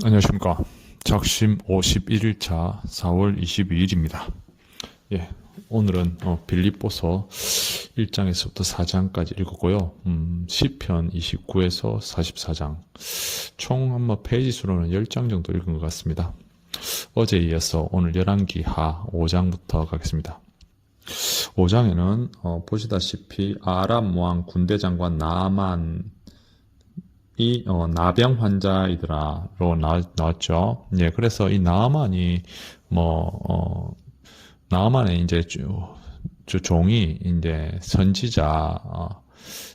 안녕하십니까. 작심 51일차 4월 22일입니다. 예, 오늘은 빌립보서 1장에서부터 4장까지 읽었고요. 시편 29에서 44장. 총 아마 페이지 수로는 10장 정도 읽은 것 같습니다. 어제에 이어서 오늘 열왕기하 5장부터 가겠습니다. 5장에는 보시다시피 아람 왕 군대 장관 나아만 이 나병 환자이더라로 나왔죠. 예, 그래서 이 나아만이 나아만의 이제 종이 이제 선지자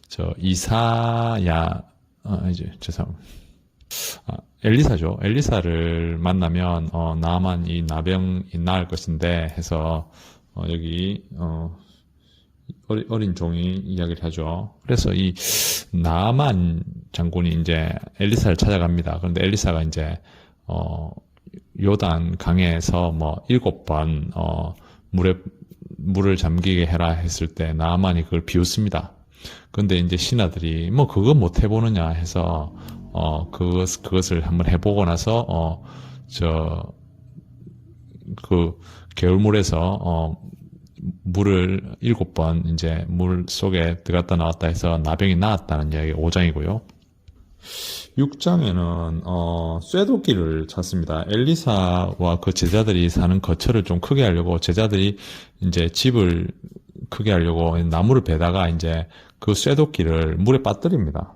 저 이사야 이제 죄송합니다. 엘리사죠. 엘리사를 만나면 나아만 이 나병이 나을 것인데 해서 여기 어린 종이 이야기를 하죠. 그래서 이 나아만 장군이 이제 엘리사를 찾아갑니다. 그런데 엘리사가 이제 요단 강에서 7번 물을 잠기게 해라 했을 때 나아만이 그걸 비웃습니다. 그런데 이제 신하들이 그거 못 해보느냐 해서 그것을 한번 해보고 나서 그 개울물에서 물을 7번 이제 물 속에 들어갔다 나왔다 해서 나병이 나았다는 이야기 5장이고요. 6장에는 쇠도끼를 찾습니다. 엘리사와 그 제자들이 사는 거처를 좀 크게 하려고 제자들이 이제 집을 크게 하려고 나무를 베다가 이제 그 쇠도끼를 물에 빠뜨립니다.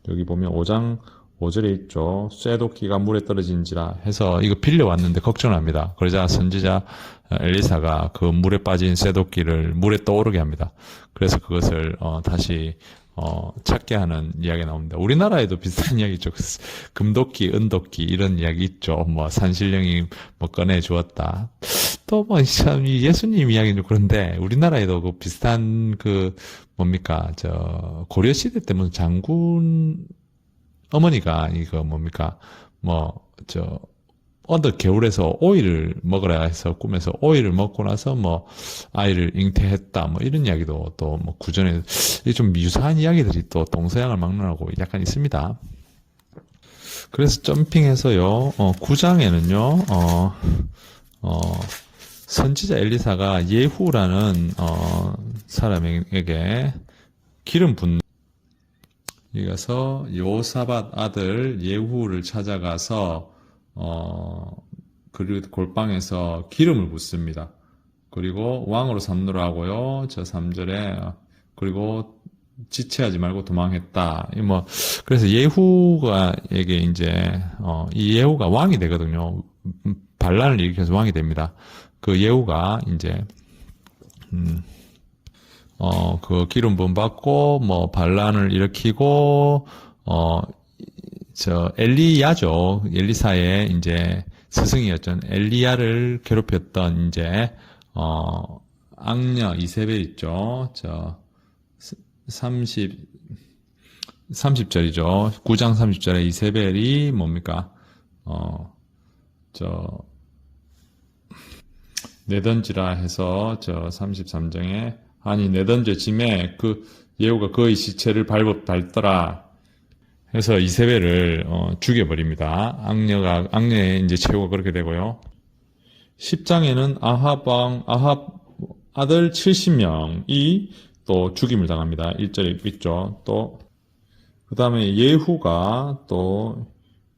여기 보면 5장 5절에 있죠. 쇠도끼가 물에 떨어진지라 해서 이거 빌려왔는데 걱정을 합니다. 그러자 선지자 엘리사가 그 물에 빠진 쇠도끼를 물에 떠오르게 합니다. 그래서 그것을 다시 찾게 하는 이야기가 나옵니다. 우리나라에도 비슷한 이야기 있죠. 금도끼, 은도끼 이런 이야기 있죠. 산신령이 꺼내 주었다. 또 참 예수님 이야기는 그런데 우리나라에도 그 비슷한 고려 시대 때 무슨 장군 어머니가 어느 개울에서 오이를 먹으라 해서 꿈에서 오이를 먹고 나서 아이를 잉태했다 이런 이야기도 또 구전에 좀 유사한 이야기들이 또 동서양을 막론하고 약간 있습니다. 그래서 점핑해서요 9장에는요 선지자 엘리사가 예후라는 사람에게 기름 붓는 여기서 요사밧 아들 예후를 찾아가서 그 골방에서 기름을 붓습니다. 그리고 왕으로 삼노라 하고요. 저 3절에 그리고 지체하지 말고 도망했다. 그래서 예후가에게 이제 이 예후가 왕이 되거든요. 반란을 일으켜서 왕이 됩니다. 그 예후가 이제 그 기름 부음 받고 반란을 일으키고 엘리야죠. 엘리사의 이제 스승이었던 엘리야를 괴롭혔던 이제 악녀 이세벨 있죠. 30절이죠. 9장 30절에 이세벨이 뭡니까? 내던지라 해서 33장에 아니 내던져짐에 그 예후가 그의 시체를 밟더라 해서 이세벨을 죽여버립니다. 악녀의 이제 최후가 그렇게 되고요. 10장에는 아합 아들 70명이 또 죽임을 당합니다. 1절에 있죠. 또 그 다음에 예후가 또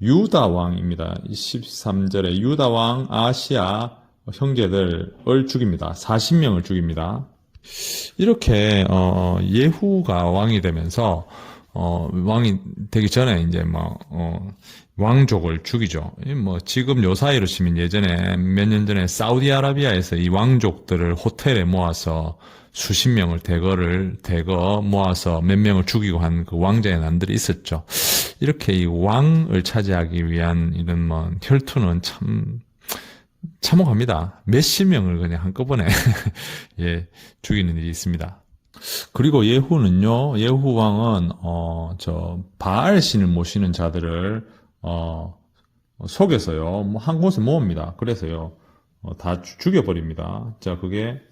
유다 왕입니다. 13절에 유다 왕 아시아 형제들을 죽입니다. 40명을 죽입니다. 이렇게 예후가 왕이 되면서 왕이 되기 전에 이제 왕족을 죽이죠. 지금 요 사이로 치면 예전에 몇 년 전에 사우디아라비아에서 이 왕족들을 호텔에 모아서 수십 명을 대거 모아서 몇 명을 죽이고 한 그 왕자의 난들이 있었죠. 이렇게 이 왕을 차지하기 위한 이런 혈투는 참 참혹합니다. 몇십 명을 그냥 한꺼번에 예, 죽이는 일이 있습니다. 그리고 예후는요, 예후 왕은 바알 신을 모시는 자들을 속여서요, 한 곳에 모읍니다. 그래서요, 다 죽여버립니다. 자, 그게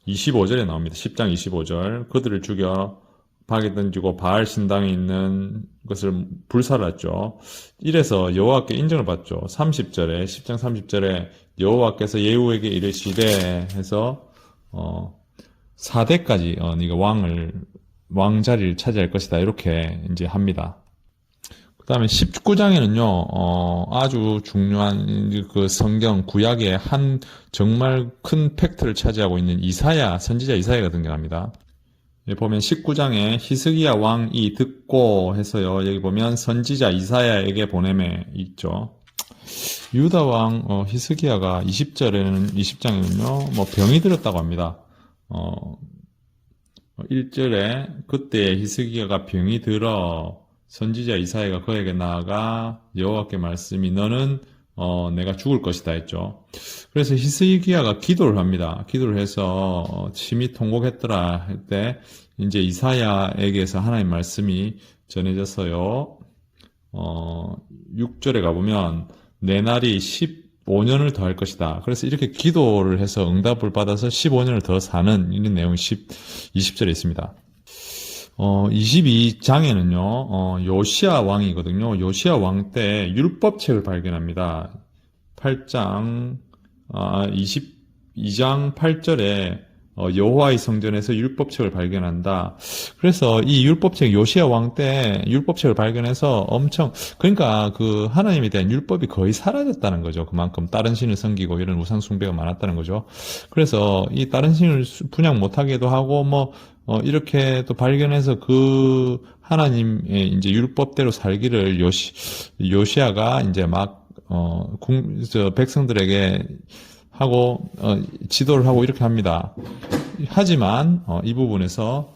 25절에 나옵니다. 10장 25절. 그들을 죽여 박에 던지고 바알 신당에 있는 것을 불살랐죠. 이래서 여호와께 인정을 받죠. 30절에 10장 30절에 여호와께서 예후에게 이르시되 해서 4대까지 네가 왕 자리를 차지할 것이다 이렇게 이제 합니다. 그 다음에 19장에는요, 아주 중요한 그 성경 구약의 한 정말 큰 팩트를 차지하고 있는 선지자 이사야가 등장합니다. 여기 보면 19장에 히스기야 왕이 듣고 해서요, 여기 보면 선지자 이사야에게 보냄에 있죠. 유다 왕, 히스기야가 20장에는요, 뭐 병이 들었다고 합니다. 1절에 그때 히스기야가 병이 들어 선지자 이사야가 그에게 나아가 여호와께 말씀이 너는 내가 죽을 것이다 했죠. 그래서 히스기야가 기도를 합니다. 기도를 해서 심히 통곡했더라 할 때 이제 이사야에게서 하나님 말씀이 전해져서요. 6절에 가보면 내 날이 15년을 더 할 것이다. 그래서 이렇게 기도를 해서 응답을 받아서 15년을 더 사는 이런 내용이 20절에 있습니다. 22장에는요, 요시야 왕이거든요. 요시야 왕 때 율법책을 발견합니다. 8장, 22장 8절에 여호와의 성전에서 율법책을 발견한다. 그래서 이 율법책, 요시야 왕 때 율법책을 발견해서 그러니까 그 하나님에 대한 율법이 거의 사라졌다는 거죠. 그만큼 다른 신을 섬기고 이런 우상 숭배가 많았다는 거죠. 그래서 이 다른 신을 분양 못하게도 하고 이렇게 또 발견해서 그 하나님의 이제 율법대로 살기를 요시야가 이제 백성들에게 하고, 지도를 하고 이렇게 합니다. 하지만, 이 부분에서,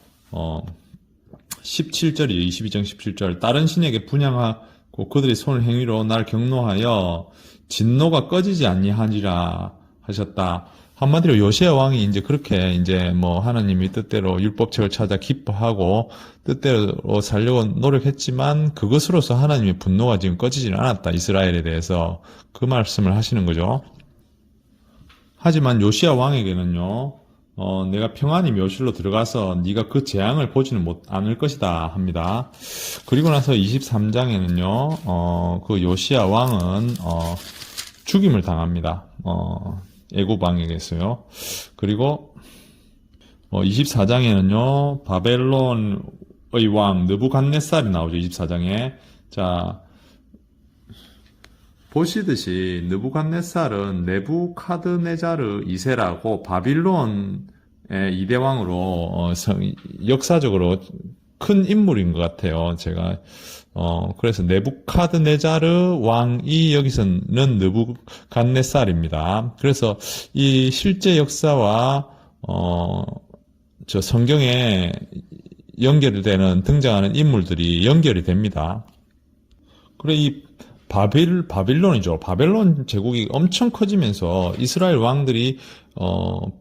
17절이에요. 22장 17절. 다른 신에게 분향하고 그들의 손을 행위로 날 경노하여 진노가 꺼지지 아니하니라 하셨다. 한마디로 요시야 왕이 이제 그렇게 이제 하나님이 뜻대로 율법책을 찾아 기뻐하고 뜻대로 살려고 노력했지만 그것으로서 하나님의 분노가 지금 꺼지지는 않았다. 이스라엘에 대해서 그 말씀을 하시는 거죠. 하지만 요시야 왕에게는요, 내가 평안히 묘실로 들어가서 네가 그 재앙을 보지는 않을 것이다 합니다. 그리고 나서 23장에는요, 그 요시야 왕은 죽임을 당합니다. 애굽 왕에게서요. 그리고 24장에는요, 바벨론의 왕 느부갓네살이 나오죠. 24장에. 자, 보시듯이 느부갓네살은 네부카드네자르 2세라고 바빌론의 2대 왕으로 역사적으로 큰 인물인 것 같아요. 제가 그래서 네부카드네자르 왕이 여기서는 느부갓네살입니다. 그래서 이 실제 역사와 저 성경에 연결되는 등장하는 인물들이 연결이 됩니다. 그래 이 바빌론이죠. 바벨론 제국이 엄청 커지면서 이스라엘 왕들이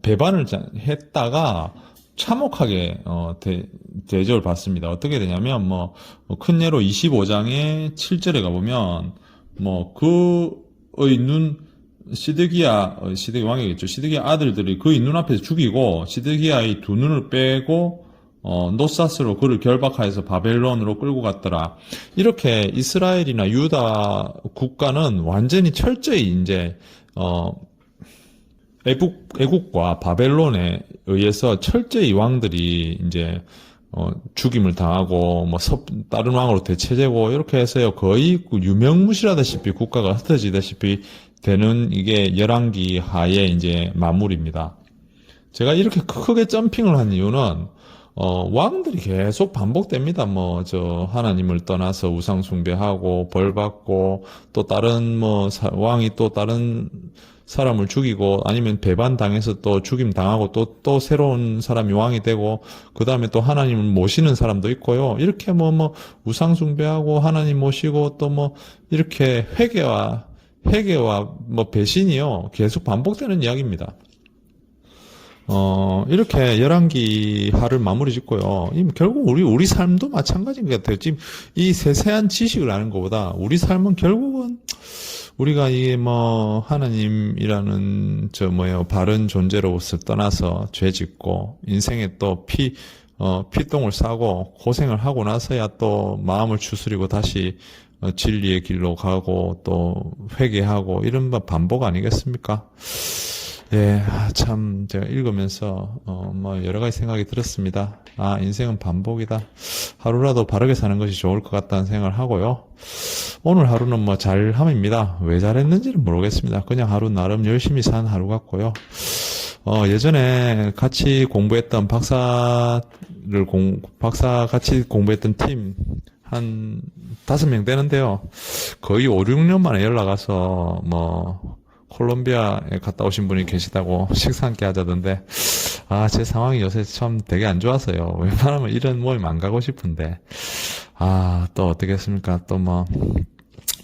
배반을 했다가 참혹하게 대접을 받습니다. 어떻게 되냐면 큰 예로 25장의 7절에 가보면 시드기야 왕이겠죠. 시드기야 아들들이 그의 눈앞에서 죽이고 시드기야의 두 눈을 빼고 노사스로 그를 결박하여서 바벨론으로 끌고 갔더라. 이렇게 이스라엘이나 유다 국가는 완전히 철저히 이제 애국과 바벨론에 의해서 철저히 왕들이 이제 죽임을 당하고 다른 왕으로 대체되고 이렇게 해서요 거의 유명무실하다시피 국가가 흩어지다시피 되는 이게 열왕기 하의 이제 마무리입니다. 제가 이렇게 크게 점핑을 한 이유는 왕들이 계속 반복됩니다. 하나님을 떠나서 우상숭배하고 벌받고, 또 다른 왕이 또 다른 사람을 죽이고, 아니면 배반당해서 또 죽임 당하고, 또 새로운 사람이 왕이 되고, 그 다음에 또 하나님을 모시는 사람도 있고요. 이렇게 우상숭배하고, 하나님 모시고, 또 이렇게 회개와 배신이요. 계속 반복되는 이야기입니다. 이렇게 열왕기 하를 마무리 짓고요. 결국 우리 삶도 마찬가지인 것 같아요. 지금 이 세세한 지식을 아는 것보다 우리 삶은 결국은 우리가 하나님이라는 바른 존재로서 떠나서 죄 짓고 인생에 또 피똥을 싸고 고생을 하고 나서야 또 마음을 추스리고 다시 진리의 길로 가고 또 회개하고 이런 반복 아니겠습니까? 예, 참, 제가 읽으면서, 뭐, 여러 가지 생각이 들었습니다. 아, 인생은 반복이다. 하루라도 바르게 사는 것이 좋을 것 같다는 생각을 하고요. 오늘 하루는 뭐, 잘함입니다. 왜 잘했는지는 모르겠습니다. 그냥 하루 나름 열심히 산 하루 같고요. 예전에 같이 공부했던 박사 같이 공부했던 팀, 한 5명 되는데요. 거의 5, 6년 만에 연락 와서, 뭐, 콜롬비아에 갔다 오신 분이 계시다고 식사 함께 하자던데, 아, 제 상황이 요새 참 되게 안 좋아서요. 웬만하면 이런 모임 안 가고 싶은데, 아, 또 어떻겠습니까? 또 뭐,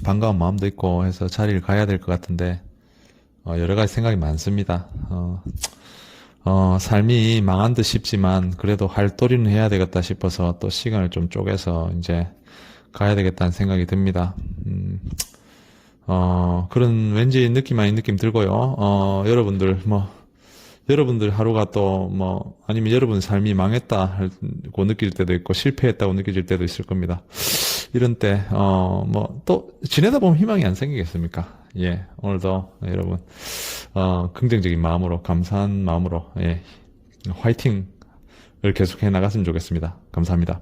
반가운 마음도 있고 해서 자리를 가야 될 것 같은데, 여러 가지 생각이 많습니다. 삶이 망한 듯 싶지만, 그래도 할도리는 해야 되겠다 싶어서 또 시간을 좀 쪼개서 이제 가야 되겠다는 생각이 듭니다. 그런 왠지 느낌 아닌 느낌 들고요. 여러분들 하루가 또 아니면 여러분 삶이 망했다고 느낄 때도 있고, 실패했다고 느껴질 때도 있을 겁니다. 이런 때, 또 지내다 보면 희망이 안 생기겠습니까? 예, 오늘도 여러분, 긍정적인 마음으로, 감사한 마음으로, 예, 화이팅을 계속해 나갔으면 좋겠습니다. 감사합니다.